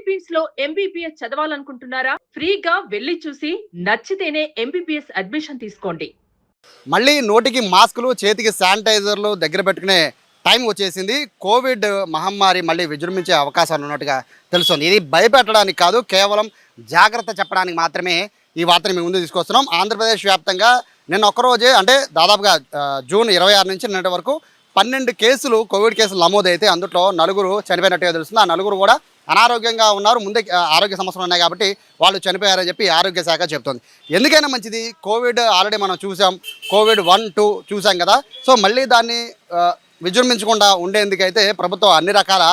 Philippines లో MBBS చదవాలనుకుంటున్నారా? ఫ్రీగా వెళ్లి చూసి నచ్చితేనే ఎంబీబీఎస్ అడ్మిషన్ తీసుకోండి. మళ్ళీ నోటికి మాస్కులు, చేతికి శానిటైజర్లు దగ్గర పెట్టుకునే టైం వచ్చేసింది. కోవిడ్ మహమ్మారి మళ్ళీ విజృంభించే అవకాశాలు ఉన్నట్టుగా తెలుస్తుంది. ఇది భయపెట్టడానికి కాదు, కేవలం జాగ్రత్త చెప్పడానికి మాత్రమే ఈ వార్తని మేము ముందు తీసుకొస్తున్నాం. ఆంధ్రప్రదేశ్ వ్యాప్తంగా నిన్న ఒక్కరోజే అంటే దాదాపుగా జూన్ 26 నుంచి నిన్నటి వరకు 12 కేసులు కోవిడ్ కేసులు నమోదైతే అందులో 4 చనిపోయినట్టుగా తెలుస్తుంది. ఆ 4 కూడా అనారోగ్యంగా ఉన్నారు. ముందే ఆరోగ్య సమస్యలు ఉన్నాయి కాబట్టి వాళ్ళు చనిపోయారని చెప్పి ఆరోగ్య శాఖ చెప్తుంది. ఎందుకైనా మంచిది, కోవిడ్ ఆల్రెడీ మనం చూసాం, కోవిడ్ 1, 2 చూసాం కదా. సో మళ్ళీ దాన్ని విజృంభించకుండా ఉండేందుకైతే ప్రభుత్వం అన్ని రకాల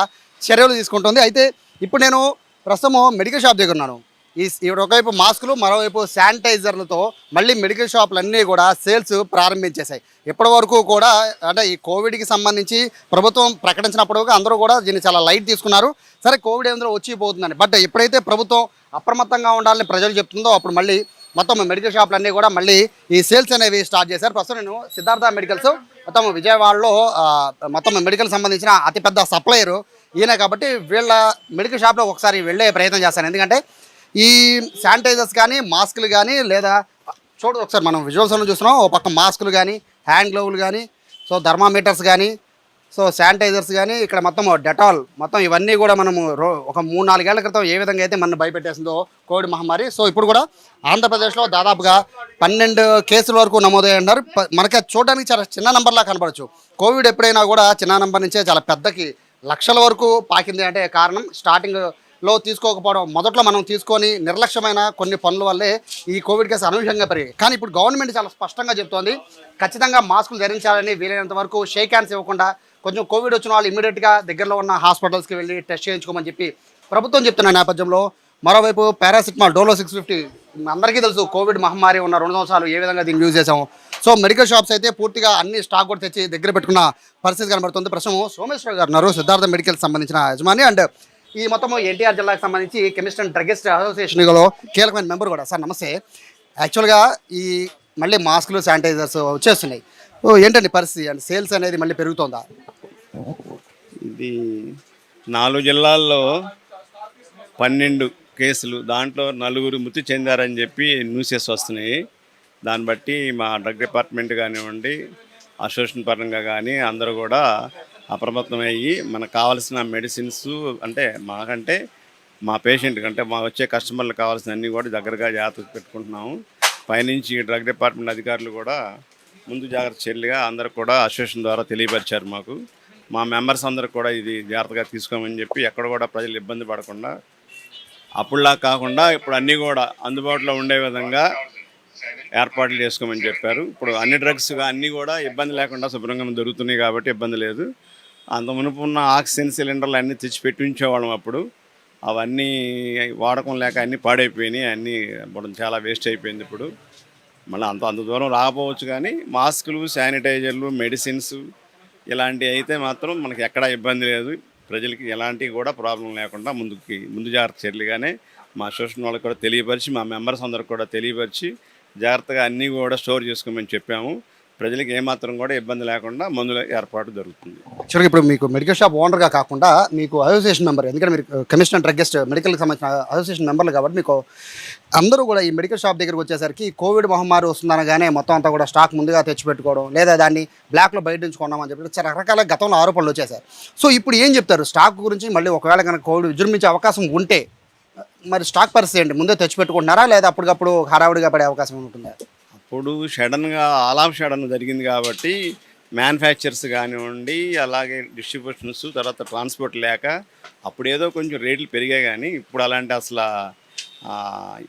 చర్యలు తీసుకుంటుంది. అయితే ఇప్పుడు నేను ప్రస్తుతం మెడికల్ షాప్ దగ్గర ఉన్నాను. ఒకవైపు మాస్కులు, మరోవైపు శానిటైజర్లతో మళ్ళీ మెడికల్ షాపులన్నీ కూడా సేల్స్ ప్రారంభించేశాయి. ఇప్పటి వరకు కూడా అంటే ఈ కోవిడ్కి సంబంధించి ప్రభుత్వం ప్రకటించినప్పుడు అందరూ కూడా దీన్ని చాలా లైట్ తీసుకున్నారు. సరే కోవిడ్ ఏందో వచ్చిపోతుందని, బట్ ఎప్పుడైతే ప్రభుత్వం అప్రమత్తంగా ఉండాలని ప్రజలు చెప్తుందో అప్పుడు మళ్ళీ మొత్తం మెడికల్ షాపులన్నీ కూడా మళ్ళీ ఈ సేల్స్ అనేవి స్టార్ట్ చేశారు. ప్రస్తుతం నేను సిద్ధార్థ మెడికల్స్ మొత్తం విజయవాడలో మొత్తం మెడికల్ సంబంధించిన అతిపెద్ద సప్లయరు ఈయన కాబట్టి వీళ్ళ మెడికల్ షాప్లో ఒకసారి వెళ్ళే ప్రయత్నం చేస్తాను. ఎందుకంటే ఈ శానిటైజర్స్ కానీ, మాస్కులు కానీ, లేదా చూడు ఒకసారి మనం విజువల్స్లో చూస్తున్నాం, ఒక పక్క మాస్కులు కానీ, హ్యాండ్ గ్లౌలు కానీ, సో థర్మామీటర్స్ కానీ, సో శానిటైజర్స్ కానీ, ఇక్కడ మొత్తం డెటాల్ మొత్తం ఇవన్నీ కూడా మనము ఒక 3-4 ఏళ్ల క్రితం ఏ విధంగా అయితే మనం భయపెట్టేసిందో కోవిడ్ మహమ్మారి, సో ఇప్పుడు కూడా ఆంధ్రప్రదేశ్లో దాదాపుగా 12 కేసుల వరకు నమోదయ్యి ఉన్నారు. మనకి చూడడానికి చాలా చిన్న నెంబర్లా కనపడచ్చు. కోవిడ్ ఎప్పుడైనా కూడా చిన్న నెంబర్ నుంచే చాలా పెద్దకి లక్షల వరకు పాకింది. అంటే కారణం స్టార్టింగ్లో తీసుకోకపోవడం, మొదట్లో మనం తీసుకొని నిర్లక్ష్యమైన కొన్ని పనుల వల్లే ఈ కోవిడ్ కేసు అనూహ్యంగా పెరిగాయి. కానీ ఇప్పుడు గవర్నమెంట్ చాలా స్పష్టంగా చెప్తోంది, ఖచ్చితంగా మాస్కులు ధరించాలని, వీలైనంత వరకు షేక్ హ్యాండ్స్ ఇవ్వకుండా, కొంచెం కోవిడ్ వచ్చిన వాళ్ళు ఇమీడియట్గా దగ్గరలో ఉన్న హాస్పిటల్స్కి వెళ్ళి టెస్ట్ చేయించుకోమని చెప్పి ప్రభుత్వం చెప్తున్న నేపథ్యంలో మరోవైపు పారాసిటమాల్, డోలో 650 అందరికీ తెలుసు కోవిడ్ మహమ్మారి ఉన్న 2 సంవత్సరాలు ఏ విధంగా దీన్ని యూజ్ చేసాము. సో మెడికల్ షాప్స్ అయితే పూర్తిగా అన్ని స్టాక్ కూడా తెచ్చి దగ్గర పెట్టుకున్న పరిస్థితి కనబడుతుంది. ప్రస్తుతం సోమేశ్వర్ గారు ఉన్నారు, సిద్ధార్థ మెడికల్ సంబంధించిన యజమాని, అండ్ ఈ మొత్తం ఎన్టీఆర్ జిల్లాకు సంబంధించి కెమిస్ట్ అండ్ డ్రగిస్ట్ అసోసియేషన్లో కీలకమైన మెంబర్ కూడా. సార్ నమస్తే. యాక్చువల్గా ఈ మళ్ళీ మాస్కులు, శానిటైజర్స్ వచ్చేస్తున్నాయి, ఏంటండి పరిస్థితి? అండ్ సేల్స్ అనేది మళ్ళీ పెరుగుతుందా? ఇది 4 జిల్లాల్లో 12 కేసులు, దాంట్లో 4 మృతి చెందారని చెప్పి న్యూసెస్ వస్తున్నాయి. దాన్ని బట్టి మా డ్రగ్ డిపార్ట్మెంట్ కానివ్వండి, అసోసియేషన్ పరంగా కానీ అందరూ కూడా అప్రమత్తమయ్యి మనకు కావాల్సిన మెడిసిన్స్, అంటే మాకంటే మా పేషెంట్ కంటే మా వచ్చే కస్టమర్లకు కావాల్సిన అన్నీ కూడా దగ్గరగా జాగ్రత్త పెట్టుకుంటున్నాము. పైనుంచి డ్రగ్ డిపార్ట్మెంట్ అధికారులు కూడా ముందు జాగ్రత్త చర్యలుగా అందరూ కూడా అసోసియేషన్ ద్వారా తెలియపరిచారు మాకు. మా మెంబర్స్ అందరూ కూడా ఇది జాగ్రత్తగా తీసుకోమని చెప్పి ఎక్కడ కూడా ప్రజలు ఇబ్బంది పడకుండా, అప్పుడులా కాకుండా ఇప్పుడు అన్నీ కూడా అందుబాటులో ఉండే విధంగా ఏర్పాట్లు చేసుకోమని చెప్పారు. ఇప్పుడు అన్ని డ్రగ్స్ అన్నీ కూడా ఇబ్బంది లేకుండా శుభ్రంగా దొరుకుతున్నాయి కాబట్టి ఇబ్బంది లేదు. అంత మునుపు ఉన్న ఆక్సిజన్ సిలిండర్లు అన్నీ తెచ్చి పెట్టి ఉంచేవాళ్ళం. అప్పుడు అవన్నీ వాడకం లేక అన్నీ పాడైపోయినాయి, అన్నీ చాలా వేస్ట్ అయిపోయింది. ఇప్పుడు మళ్ళీ అంత దూరం రాకపోవచ్చు, కానీ మాస్కులు, శానిటైజర్లు, మెడిసిన్స్ ఇలాంటివి అయితే మాత్రం మనకి ఎక్కడా ఇబ్బంది లేదు. ప్రజలకి ఎలాంటి కూడా ప్రాబ్లం లేకుండా ముందు జాగ్రత్త చర్యలుగానే మా అసోసియేషన్ వాళ్ళకి కూడా తెలియపరిచి, మా మెంబర్స్ అందరికి కూడా తెలియపరిచి జాగ్రత్తగా అన్నీ కూడా స్టోర్ చేసుకోమని చెప్పాము. ప్రజలకు ఏమాత్రం కూడా ఇబ్బంది లేకుండా మందుల ఏర్పాటు జరుగుతుంది. యాక్చువల్గా ఇప్పుడు మీకు మెడికల్ షాప్ ఓనర్గా కాకుండా మీకు అసోసియేషన్ మెంబర్, ఎందుకంటే మీరు కమిషన్ అండ్ డ్రగిస్ట్ మెడికల్కి సంబంధించిన అసోసియేషన్ మెంబర్లు కాబట్టి మీకు అందరూ కూడా ఈ మెడికల్ షాప్ దగ్గరికి వచ్చేసరికి కోవిడ్ మహమ్మారి వస్తుందనగానే మొత్తం అంతా కూడా స్టాక్ ముందుగా తెచ్చిపెట్టుకోవడం, లేదా దాన్ని బ్లాక్లో బయట ఉంచుకున్నామని చెప్పి రకరకాల గతంలో ఆరోపణలు వచ్చేసారు. సో ఇప్పుడు ఏం చెప్తారు స్టాక్ గురించి? మళ్ళీ ఒకవేళ కనుక కోవిడ్ విజృంభించే అవకాశం ఉంటే మరి స్టాక్ పరిస్థితి ఏంటి? ముందే తెచ్చిపెట్టుకుంటున్నారా, లేదా అప్పటికప్పుడు హడావుడిగా పడే అవకాశం ఉంటుందా? అప్పుడు సడన్గా సడన్ జరిగింది కాబట్టి మ్యానుఫ్యాక్చర్స్ కానివ్వండి, అలాగే డిస్ట్రిబ్యూషన్స్, తర్వాత ట్రాన్స్పోర్ట్ లేక అప్పుడు ఏదో కొంచెం రేట్లు పెరిగాయి, కానీ ఇప్పుడు అలాంటి అసలు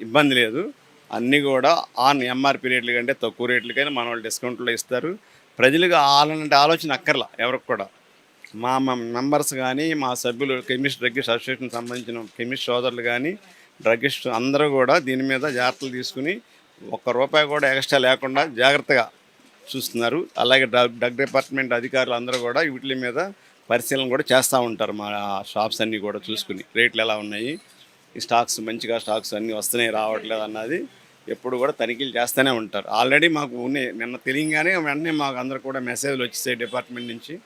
ఇబ్బంది లేదు. అన్నీ కూడా ఆన్ ఎంఆర్పి రేట్ల కంటే తక్కువ రేట్లకైనా మన వాళ్ళు డిస్కౌంట్లో ఇస్తారు. ప్రజలకు అలాంటి ఆలోచన అక్కర్లా ఎవరికి కూడా. మా మెంబర్స్ కానీ, మా సభ్యులు, కెమిస్ట్ డ్రగిస్ట్ అసోసియేషన్ సంబంధించిన కెమిస్ట్ సోదరులు కానీ, డ్రగిస్ట్ అందరూ కూడా దీని మీద జాగ్రత్తలు తీసుకుని ₹1 కూడా ఎక్స్ట్రా లేకుండా జాగ్రత్తగా చూస్తున్నారు. అలాగే డ్రగ్ డిపార్ట్మెంట్ అధికారులు అందరూ కూడా వీటి మీద పరిశీలన కూడా చేస్తూ ఉంటారు. మా షాప్స్ అన్నీ కూడా చూసుకుని రేట్లు ఎలా ఉన్నాయి, ఈ స్టాక్స్ మంచిగా స్టాక్స్ అన్నీ వస్తున్నాయి రావట్లేదు అన్నది ఎప్పుడు కూడా తనిఖీలు చేస్తూనే ఉంటారు. ఆల్రెడీ మాకు నిన్న తెలియగానే వెంటనే మాకు అందరు కూడా మెసేజ్లు వచ్చేసాయి డిపార్ట్మెంట్ నుంచి.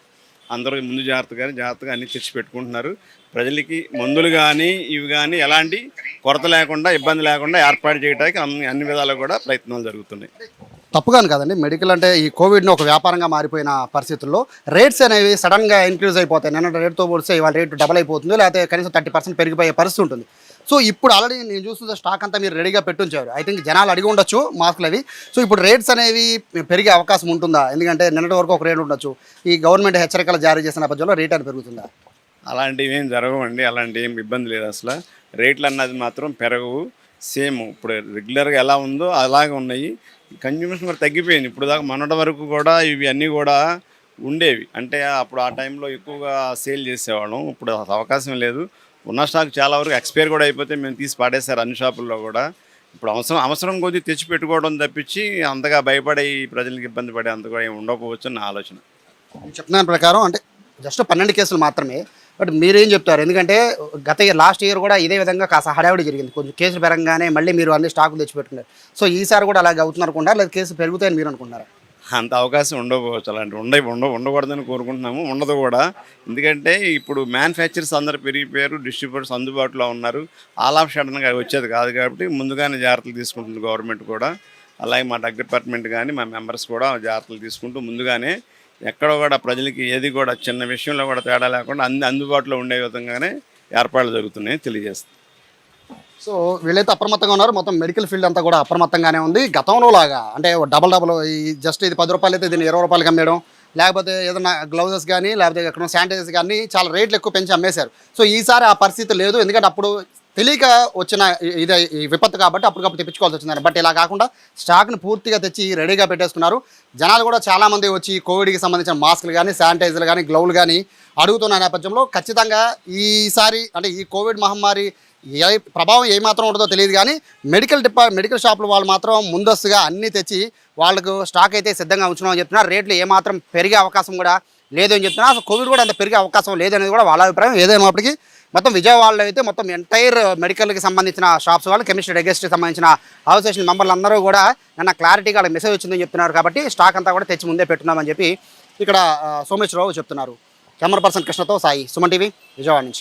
అందరూ ముందు జాగ్రత్తగా అన్ని తెచ్చి పెట్టుకుంటున్నారు. ప్రజలకి మందులు కానీ ఇవి కానీ ఎలాంటి కొరత లేకుండా ఇబ్బంది లేకుండా ఏర్పాటు చేయడానికి అన్ని విధాలు కూడా ప్రయత్నాలు జరుగుతున్నాయి. తప్పుగాను కదండి, మెడికల్ అంటే ఈ కోవిడ్ని ఒక వ్యాపారంగా మారిపోయిన పరిస్థితుల్లో రేట్స్ అనేవి సడన్గా ఇంక్రీజ్ అయిపోతాయి. నిన్న రేట్తో పోలిస్తే ఇవాళ రేటు డబల్ అయిపోతుంది, లేకపోతే కనీసం 30% పెరిగిపోయే పరిస్థితి ఉంటుంది. సో ఇప్పుడు ఆల్రెడీ నేను చూస్తున్న స్టాక్ అంతా మీరు రెడీగా పెట్టుంచారు. ఐ థింక్ జనాలు అడిగి ఉండొచ్చు మాస్కులు అవి. సో ఇప్పుడు రేట్స్ అనేవి పెరిగే అవకాశం ఉంటుందా? ఎందుకంటే నిన్నటి వరకు ఒక రేట్ ఉండొచ్చు, ఈ గవర్నమెంట్ హెచ్చరికలు జారీ చేసిన నేపథ్యంలో రేట్ అని పెరుగుతుందా? అలాంటివి ఏం జరగవండి, అలాంటి ఏం ఇబ్బంది లేదు. అసలు రేట్లు అన్నది మాత్రం పెరగవు. సేమ్ ఇప్పుడు రెగ్యులర్గా ఎలా ఉందో అలాగే ఉన్నాయి. కన్జ్యూమర్స్ కూడా తగ్గిపోయింది. ఇప్పుడు దాకా మొన్నటి వరకు కూడా ఇవి అన్నీ కూడా ఉండేవి, అంటే అప్పుడు ఆ టైంలో ఎక్కువగా సేల్ చేసేవాళ్ళం. ఇప్పుడు అవకాశం లేదు. ఉన్న స్టాక్ చాలా వరకు ఎక్స్పైర్ కూడా అయిపోతే మేము తీసి పాడేశారు అన్ని షాపుల్లో కూడా. ఇప్పుడు అవసరం కొద్దీ తెచ్చి పెట్టుకోవడం తప్పించి అంతగా భయపడే ప్రజలకు ఇబ్బంది పడే అంత కూడా ఏమి ఉండకపోవచ్చు అని నా ఆలోచన. చెప్తున్న ప్రకారం అంటే జస్ట్ 12 కేసులు మాత్రమే. బట్ మీరేం చెప్తారు? ఎందుకంటే లాస్ట్ ఇయర్ కూడా ఇదే విధంగా కాస్త హడావిడి జరిగింది, కొంచెం కేసులు పెరగగానే మళ్ళీ మీరు అన్ని స్టాకులు తెచ్చిపెట్టుకున్నారు. సో ఈసారి కూడా అలాగే అవుతున్నారు అనుకుంటారా, లేదా కేసులు పెరుగుతాయని మీరు అనుకుంటున్నారా? అంత అవకాశం ఉండకపోవచ్చు. అలాంటి ఉండకూడదని కోరుకుంటున్నాము, ఉండదు కూడా. ఎందుకంటే ఇప్పుడు మ్యానుఫ్యాక్చర్స్ అందరు పెరిగిపోయారు, డిస్ట్రిబ్యూటర్స్ అందుబాటులో ఉన్నారు. ఆల్ ఆఫ్ సడన్గా వచ్చేది కాదు కాబట్టి ముందుగానే జాగ్రత్తలు తీసుకుంటుంది గవర్నమెంట్ కూడా. అలాగే మా డ్రగ్ డిపార్ట్మెంట్ కానీ మా మెంబర్స్ కూడా జాగ్రత్తలు తీసుకుంటూ ముందుగానే ఎక్కడ కూడా ప్రజలకి ఏది కూడా చిన్న విషయంలో కూడా తేడా లేకుండా అందుబాటులో ఉండే విధంగానే ఏర్పాట్లు జరుగుతున్నాయి తెలియజేస్తాం. సో వీళ్ళైతే అప్రమత్తంగా ఉన్నారు. మొత్తం మెడికల్ ఫీల్డ్ అంతా కూడా అప్రమత్తంగానే ఉంది. గతంలో లాగా అంటే డబల్ ఈ జస్ట్ ఇది 10 రూపాయలు అయితే దీన్ని 20 రూపాయలకి అమ్మేయడం, లేకపోతే ఏదైనా గ్లౌజెస్ కానీ లేకపోతే ఎక్కడ శానిటైజర్స్ కానీ చాలా రేట్లు ఎక్కువ పెంచి అమ్మేశారు. సో ఈసారి ఆ పరిస్థితి లేదు, ఎందుకంటే అప్పుడు తెలియక వచ్చిన ఈ విపత్తు కాబట్టి అప్పటికప్పుడు తెప్పించుకోవాల్సి వచ్చిందని. బట్ ఇలా కాకుండా స్టాక్ని పూర్తిగా తెచ్చి రెడీగా పెట్టేసుకున్నారు. జనాలు కూడా చాలామంది వచ్చి కోవిడ్కి సంబంధించిన మాస్కులు కానీ శానిటైజర్లు కానీ గ్లౌలు కానీ అడుగుతున్న నేపథ్యంలో ఖచ్చితంగా ఈసారి అంటే ఈ కోవిడ్ మహమ్మారి ప్రభావం ఏమాత్రం ఉంటుందో తెలియదు, కానీ మెడికల్ షాపుల వాళ్ళు మాత్రం ముందస్తుగా అన్నీ తెచ్చి వాళ్ళకు స్టాక్ అయితే సిద్ధంగా ఉంచున్నామని చెప్తున్నారు. రేట్లు ఏమాత్రం పెరిగే అవకాశం కూడా లేదు అని చెప్తున్నారు. అసలు కోవిడ్ కూడా అంత పెరిగే అవకాశం లేదనేది కూడా వాళ్ళ అభిప్రాయం. ఏదైనప్పటికీ మొత్తం విజయవాడలో అయితే మొత్తం ఎంటైర్ మెడికల్కి సంబంధించిన షాప్స్ వాళ్ళు, కెమిస్ట్రీ డెగస్ట్కి సంబంధించిన అసోసియేషన్ మెంబర్లు అందరూ కూడా నిన్న క్లారిటీగా వాళ్ళకి మెసేజ్ వచ్చిందని చెప్తున్నారు. కాబట్టి స్టాక్ అంతా కూడా తెచ్చి ముందే పెట్టున్నామని చెప్పి ఇక్కడ సోమేశ్వరరావు చెప్తున్నారు. కెమెరా పర్సన్ కృష్ణతో సాయి, సుమన్ టీవీ, విజయవాడ నుంచి.